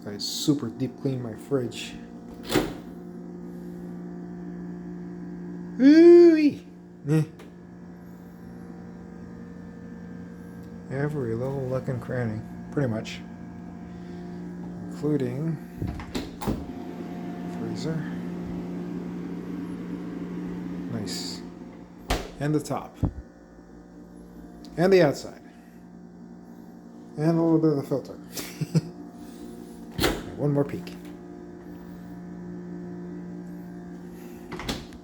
I super deep clean my fridge. Ooh-wee. Every little nook and cranny, pretty much, including freezer. Nice. And the top. And the outside. And a little bit of the filter. One more peek.